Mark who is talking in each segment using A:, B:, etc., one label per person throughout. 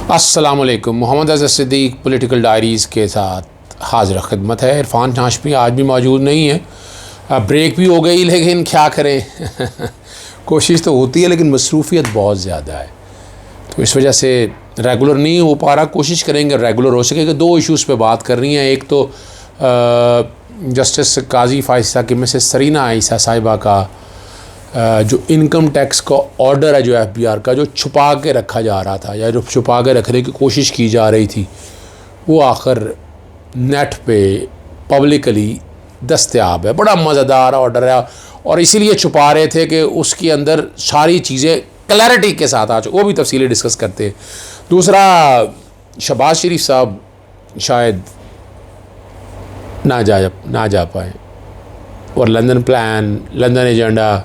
A: अस्सलाम वालेकुम। Mohammad Azhar Siddiq political diaries के साथ हाज़िर खिदमत है। इरफान हाशमी आज भी मौजूद नहीं है। ब्रेक भी हो गई लेकिन क्या करें कोशिश तो होती है लेकिन मसरूफ़ियत बहुत ज़्यादा है, तो इस वजह से रेगुलर नहीं हो पा रहा। कोशिश करेंगे रेगुलर हो सके। दो इश्यूज़ पे बात कर रही हैं। एक तो जस्टिस काजी फ़ाइज़ की मिसेस सरीना आयशा साहिबा का जो इनकम टैक्स का ऑर्डर है, जो FBR का, जो छुपा के रखा जा रहा था या जो छुपा के रखने की कोशिश की जा रही थी, वो आखिर नेट पे पब्लिकली दस्तयाब है। बड़ा मज़ेदार ऑर्डर है और इसीलिए छुपा रहे थे कि उसके अंदर सारी चीज़ें क्लैरिटी के साथ आ चुकी। वो भी तफसीली डिस्कस करते हैं। दूसरा, शहबाज शरीफ साहब शायद ना जा पाए और लंदन प्लान, लंदन एजेंडा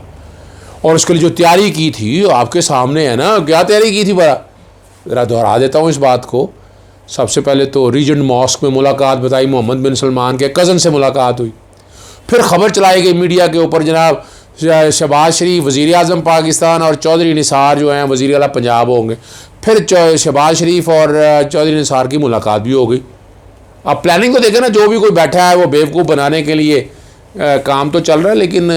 A: और उसके लिए जो तैयारी की थी आपके सामने है ना। क्या तैयारी की थी बड़ा, ज़रा दोहरा देता हूँ इस बात को। सबसे पहले तो रीजेंट मॉस्क में मुलाकात बताई, मोहम्मद बिन सलमान के कज़न से मुलाकात हुई। फिर खबर चलाई गई मीडिया के ऊपर, जनाब शहबाज शरीफ वज़ीर आज़म पाकिस्तान और चौधरी निसार जो हैं वज़ीर आला पंजाब होंगे। फिर शहबाज शरीफ और चौधरी निसार की मुलाकात भी हो गई। अब प्लानिंग तो देखें ना, जो भी कोई बैठा है वो बेवकूफ़ बनाने के लिए काम तो चल रहा है। लेकिन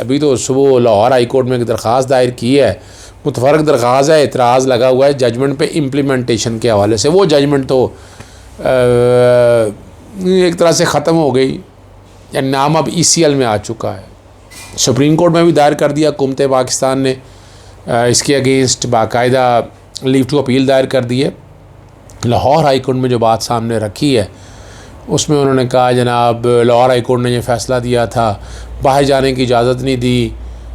A: अभी तो सुबह लाहौर हाई कोर्ट में एक दरख्वास्त दायर की है, मुतफरक दरख्वास्त है, एतराज़ लगा हुआ है जजमेंट पे इम्प्लीमेंटेशन के हवाले से। वो जजमेंट तो एक तरह से ख़त्म हो गई, या नाम अब ECL में आ चुका है। सुप्रीम कोर्ट में भी दायर कर दिया हुकूमत पाकिस्तान ने, इसके अगेंस्ट बाकायदा लीव टू अपील दायर कर दी है। लाहौर हाई कोर्ट में जो बात सामने रखी है उसमें उन्होंने कहा, जनाब लाहौर हाई कोर्ट ने ये फ़ैसला दिया था, बाहर जाने की इजाज़त नहीं दी।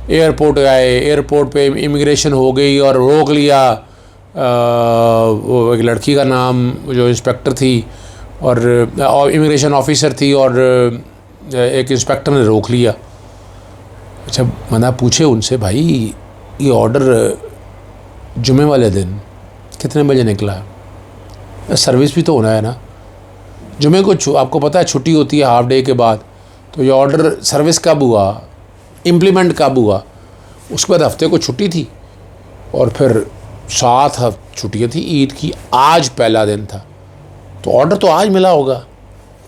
A: एयरपोर्ट गए, एयरपोर्ट पे इमिग्रेशन हो गई और रोक लिया। वो एक लड़की का नाम जो इंस्पेक्टर थी और इमिग्रेशन ऑफिसर थी, और एक इंस्पेक्टर ने रोक लिया। अच्छा, मना पूछे उनसे, भाई ये ऑर्डर जुमे वाले दिन कितने बजे निकला? सर्विस भी तो होना है ना। जुमे को आपको पता है छुट्टी होती है हाफ डे के बाद, तो ये ऑर्डर सर्विस कब हुआ, इम्प्लीमेंट कब हुआ? उसके बाद हफ्ते को छुट्टी थी और फिर 7 छुट्टियाँ थी ईद की। आज पहला दिन था तो ऑर्डर तो आज मिला होगा।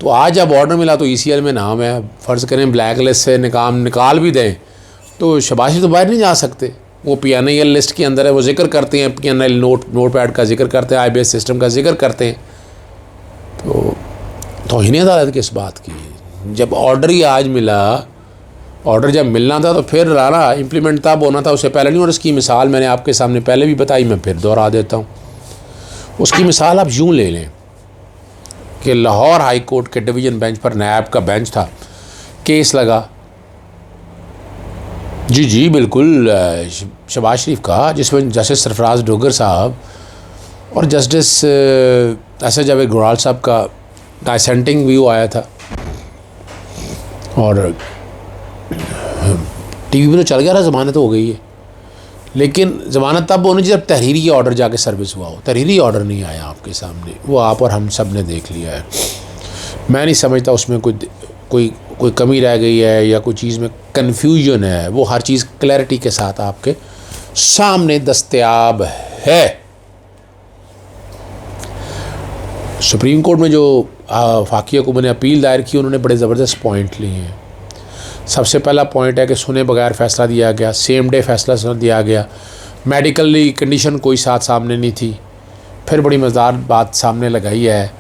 A: तो आज जब ऑर्डर मिला तो ECL में नाम है, फ़र्ज़ करें ब्लैक लिस्ट से निकाल भी दें तो शहबाज शरीफ तो बाहर नहीं जा सकते। वो PNIL लिस्ट के अंदर है, वो जिक्र करते हैं, PNIL नोट पैड का जिक्र करते हैं, IBS सिस्टम का जिक्र करते हैं। तो तौहीन अदालत किस बात की? जब ऑर्डर ही आज मिला, ऑर्डर जब मिलना था तो फिर लाना इम्प्लीमेंट तब होना था, उससे पहले नहीं। और उसकी मिसाल मैंने आपके सामने पहले भी बताई, मैं फिर दोहरा देता हूँ। उसकी मिसाल आप यूँ ले लें कि लाहौर हाई कोर्ट के डिवीज़न बेंच पर नैब का बेंच था, केस लगा, जी बिल्कुल, शहबाज शरीफ का, जिसमें जस्टिस सरफराज डोगर साहब और जस्टिस ऐसे जावेद गुराल साहब का डाइसेंटिंग व्यू आया था। और TV में तो चल गया था, ज़मानत हो गई है। लेकिन ज़मानत तब होनी चाहिए जब तहरीरी ऑर्डर जाके सर्विस हुआ हो। तहरीरी ऑर्डर नहीं आया आपके सामने, वो आप और हम सब ने देख लिया है। मैं नहीं समझता उसमें कोई कमी रह गई है या कोई चीज़ में कन्फ्यूजन है। वो हर चीज़ क्लैरिटी के साथ आपके सामने दस्तयाब है। सुप्रीम कोर्ट में जो फाकिया हुकूमत ने अपील दायर की, उन्होंने बड़े ज़बरदस्त पॉइंट लिए हैं। सबसे पहला पॉइंट है कि सुने बगैर फ़ैसला दिया गया, सेम डे फ़ैसला दिया गया, मेडिकली कंडीशन कोई साथ सामने नहीं थी। फिर बड़ी मज़ेदार बात सामने लगाई है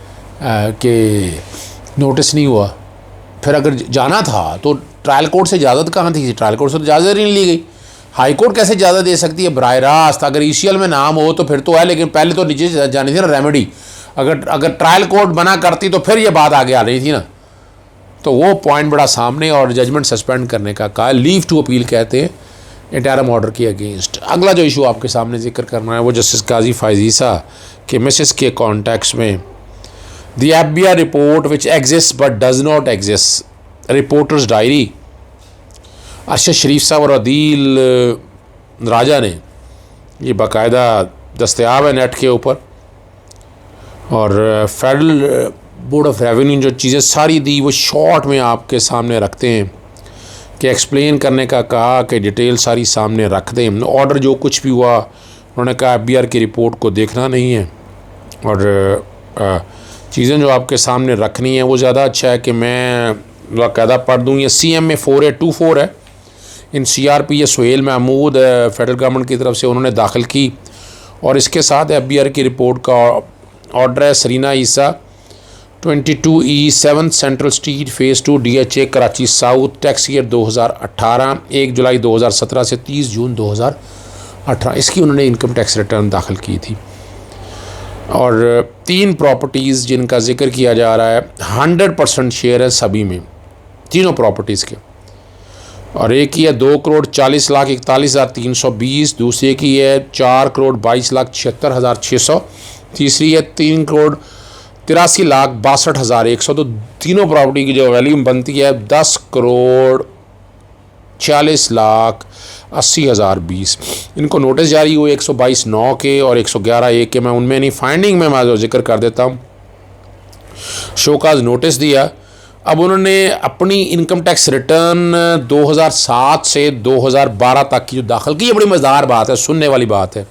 A: कि नोटिस नहीं हुआ। फिर अगर जाना था तो ट्रायल कोर्ट से इजाज़त कहाँ थी? ट्रायल कोर्ट से तो इजाज़त नहीं ली गई। हाई कोर्ट कैसे इजाज़त दे सकती है बराह रास्त? अगर ECL में नाम हो तो फिर तो है, लेकिन पहले तो नीचे जानी थी ना रेमेडी। अगर ट्रायल कोर्ट बना करती तो फिर ये बात आगे आ रही थी ना। तो वो पॉइंट बड़ा सामने, और जजमेंट सस्पेंड करने का कहा। लीव टू अपील कहते हैं इंटरिम ऑर्डर के अगेंस्ट। अगला जो इशू आपके सामने जिक्र करना है वो जस्टिस काजी फ़ाइज़ के मिसेस के कॉन्टेक्स्ट में, the FBR report which exist but does not exist, reporters diary. Arshad Sharif साहब और अदील राजा ने, ये बाकायदा दस्तयाब है नेट के ऊपर, और फेडरल बोर्ड ऑफ रेवेन्यू जो चीज़ें सारी दी वो शॉर्ट में आपके सामने रखते हैं कि एक्सप्लेन करने का कहा कि डिटेल सारी सामने रख दें। ऑर्डर जो कुछ भी हुआ उन्होंने कहा FBR की रिपोर्ट को देखना नहीं है और चीज़ें जो आपके सामने रखनी है वो ज़्यादा अच्छा है कि मैं बाकायदा पढ़ दूँ। ये CMA 4A24 है। इन CRP ये सुहेल महमूद फेडरल गवर्नमेंट की तरफ से उन्होंने दाखिल की और इसके साथ FBR की रिपोर्ट का ऑर्डर है। सरीना ईसा 22E 7 central street phase 2 DHA Karachi south, tax year 2018, 1 जुलाई 2017 से 30 जून 2018 इसकी उन्होंने इनकम टैक्स रिटर्न दाखिल की थी। और 3 प्रॉपर्टीज़ जिनका जिक्र किया जा रहा है, 100% शेयर है सभी में, तीनों प्रॉपर्टीज़ के। और एक की है 2,40,41,320, दूसरी की है 4,22,76,600, तीसरी है 3,83,62,100। तो तीनों प्रॉपर्टी की जो वैल्यूम बनती है 10,40,80,020। इनको नोटिस जारी हुए 122(9) के और 111(1) के। मैं उनमें नहीं, फाइंडिंग में मैं जिक्र कर देता हूँ। शोकाज नोटिस दिया। अब उन्होंने अपनी इनकम टैक्स रिटर्न 2007 से 2012 तक की जो दाखिल की, ये बड़ी मज़ेदार बात है, सुनने वाली बात है।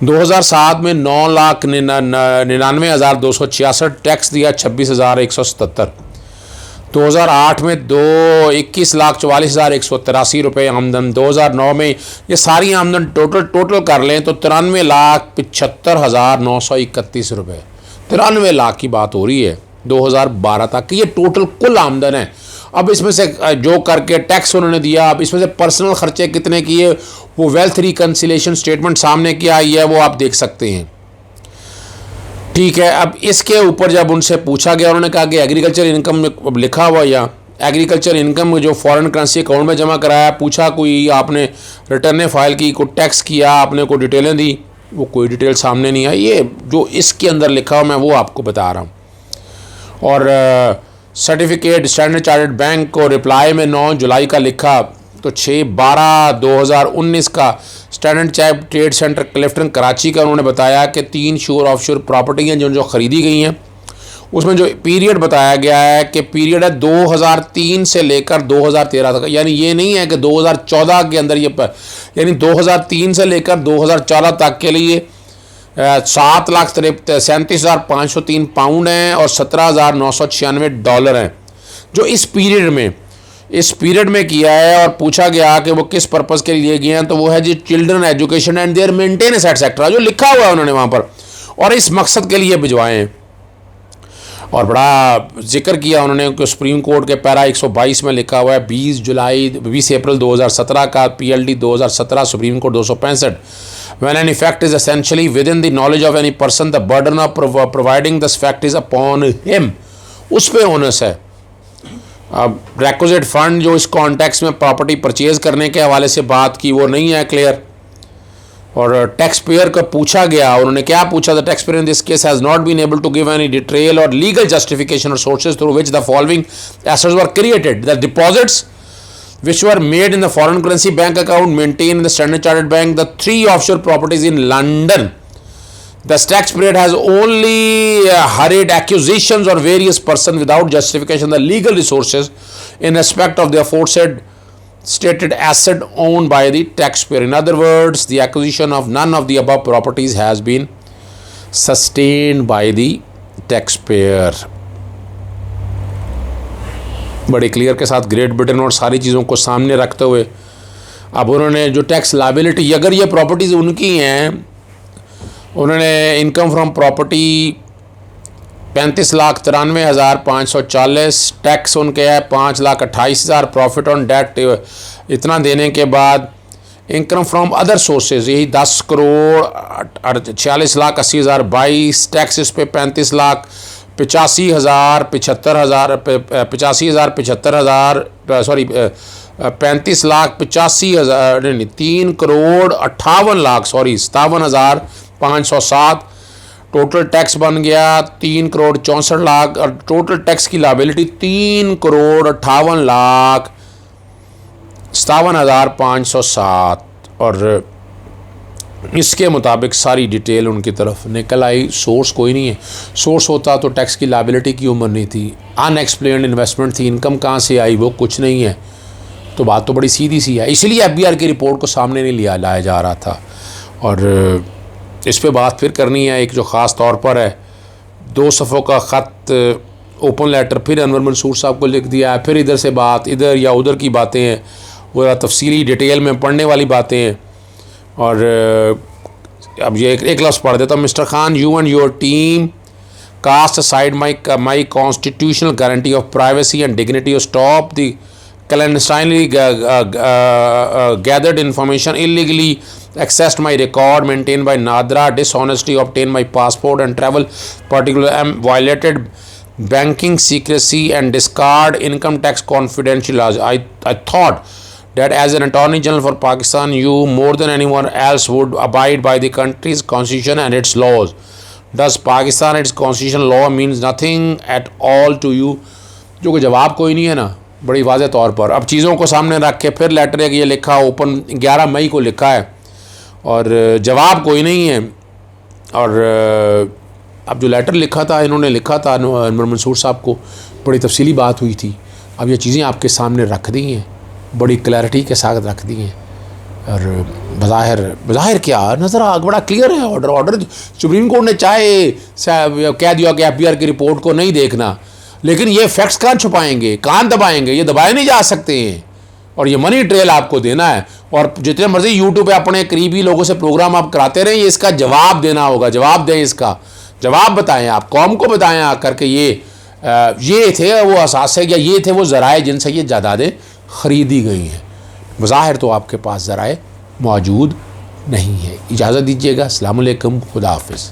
A: 2007 में 9,99,266 टैक्स दिया, 26,177। 2008 में 21,44,183 रुपये आमदन। 2009 में ये सारी आमदन टोटल कर लें तो 93,75,931 रुपये, 93 लाख की बात हो रही है 2012 तक की। ये टोटल कुल आमदन है। अब इसमें से जो करके टैक्स उन्होंने दिया, अब इसमें से पर्सनल खर्चे कितने किए, वो वेल्थ रिकन्सिलेशन स्टेटमेंट सामने क्या आई है वो आप देख सकते हैं। ठीक है, अब इसके ऊपर जब उनसे पूछा गया, उन्होंने कहा कि एग्रीकल्चर इनकम में लिखा हुआ या एग्रीकल्चर इनकम जो फॉरेन करेंसी अकाउंट में जमा कराया, पूछा कोई आपने रिटर्न फाइल की, कोई टैक्स किया, आपने कोई डिटेलें दी, वो कोई डिटेल सामने नहीं आई। ये जो इसके अंदर लिखा हुआ मैं वो आपको बता रहा हूँ। और सर्टिफिकेट स्टैंडर्ड चार्टर्ड बैंक को रिप्लाई में 9 जुलाई का लिखा, तो 6/12/2019 का standard chartered trade centre Clifton Karachi का उन्होंने बताया कि 3 श्योर ऑफशोर प्रॉपर्टी हैं जो खरीदी गई हैं। उसमें जो पीरियड बताया गया है कि पीरियड है 2003 से लेकर 2013 तक, यानी ये नहीं है कि 2014 के अंदर ये, यानी 2003 से लेकर 2014 तक के लिए $7,37,503 पाउंड हैं और $17,996 हैं जो इस पीरियड में किया है। और पूछा गया कि वो किस पर्पज़ के लिए गए हैं, तो वो है जी children education and their maintenance etcetera, जो लिखा हुआ है उन्होंने वहाँ पर, और इस मकसद के लिए भिजवाए हैं। और बड़ा जिक्र किया उन्होंने कि सुप्रीम कोर्ट के पैरा 122 में लिखा हुआ है 20 अप्रैल 2017 का PLD 2017 supreme court 265, when an effect is essentially within the knowledge of any person, the burden of providing this fact is upon him, उस पे ओनस है। अब requisite फंड जो इस कॉन्टेक्स्ट में प्रॉपर्टी परचेज करने के हवाले से बात की वो नहीं है क्लियर। और टैक्स पेयर को पूछा गया, उन्होंने क्या पूछा, the tax payer in this case has not been able to give any detail और लीगल जस्टिफिकेशन और sources through which the following assets were created, the deposits which were made in the foreign currency bank account maintained in the Standard Chartered Bank, the 3 offshore properties in London. The taxpayer has only hurried accusations or various persons without justification the legal resources in respect of the aforesaid stated asset owned by the taxpayer. In other words, the acquisition of none of the above properties has been sustained by the taxpayer. बड़े clear के साथ great Britain और सारी चीज़ों को सामने रखते हुए अब उन्होंने जो टैक्स लायबिलिटी, अगर ये प्रॉपर्टीज़ उनकी हैं, उन्होंने इनकम फ्रॉम प्रॉपर्टी 35,93,540, टैक्स उनके है 5,28,000, प्रॉफिट ऑन डेट इतना देने के बाद इनकम फ्रॉम अदर सोर्सेज यही 10,46,80,022, टैक्स इस पे 57,507,560,000 टोटल टैक्स बन गया 3,64,00,000 और टोटल टैक्स की लायबिलिटी 3,58,57,507 और इसके मुताबिक सारी डिटेल उनकी तरफ निकल आई। सोर्स कोई नहीं है, सोर्स होता तो टैक्स की लायबिलिटी की उम्र नहीं थी, अनएक्सप्लेन्ड इन्वेस्टमेंट थी, इनकम कहाँ से आई वो कुछ नहीं है। तो बात तो बड़ी सीधी सी है, इसलिए FBR की रिपोर्ट को सामने नहीं लाया जा रहा था। और इस पे बात फिर करनी है, एक जो ख़ास तौर पर है, 2 सफ़ों का ख़त ओपन लेटर फिर अनवर मंसूर साहब को लिख दिया है, फिर इधर से बात इधर या उधर की बातें हैं, वो तफसीली डिटेल में पढ़ने वाली बातें हैं। और अब ये एक लफ्ज़ पढ़ देता हूँ। Mister Khan, you and your team cast aside my constitutional guarantee of privacy and dignity, stop the clandestinely gathered information, illegally accessed my record maintained by Nadra, dishonesty obtained my passport and travel particular, violated banking secrecy and discard income tax confidential laws. I thought that as an Attorney General for Pakistan, you more than anyone else would abide by the country's constitution and its laws. Does Pakistan its constitutional law means nothing at all to you? जो कि जवाब कोई नहीं है ना, बड़ी वाज़ेह तौर पर। अब चीज़ों को सामने रख के फिर लेटर है कि ये लिखा ओपन 11 मई को लिखा है और जवाब कोई नहीं है। और अब जो लेटर लिखा था, इन्होंने लिखा था अनवर मंसूर साहब को, बड़ी तफसीली बात हुई थी। अब ये चीज़ें आपके सामने रख दी हैं, बड़ी क्लैरिटी के साथ रख दी हैं। और बज़ाहिर क्या नज़र आ, बड़ा क्लियर है ऑर्डर सुप्रीम कोर्ट ने चाहे कह दिया कि FBR की रिपोर्ट को नहीं देखना, लेकिन ये फैक्ट्स कहाँ छुपाएंगे, कहाँ दबाएंगे, ये दबाए नहीं जा सकते हैं। और ये मनी ट्रेल आपको देना है और जितने मर्जी यूट्यूब पे अपने करीबी लोगों से प्रोग्राम आप कराते रहें, ये इसका जवाब देना होगा। जवाब दें, इसका जवाब बताएं, आप कौम को बताएं आकर के ये थे वो असासे या ये थे वो ज़राए जिनसे ये जायदादें ख़रीदी गई हैं। बज़ाहिर तो आपके पास ज़राए मौजूद नहीं है। इजाज़त दीजिएगा। अस्सलाम वालेकुम, खुदा हाफ़िज़।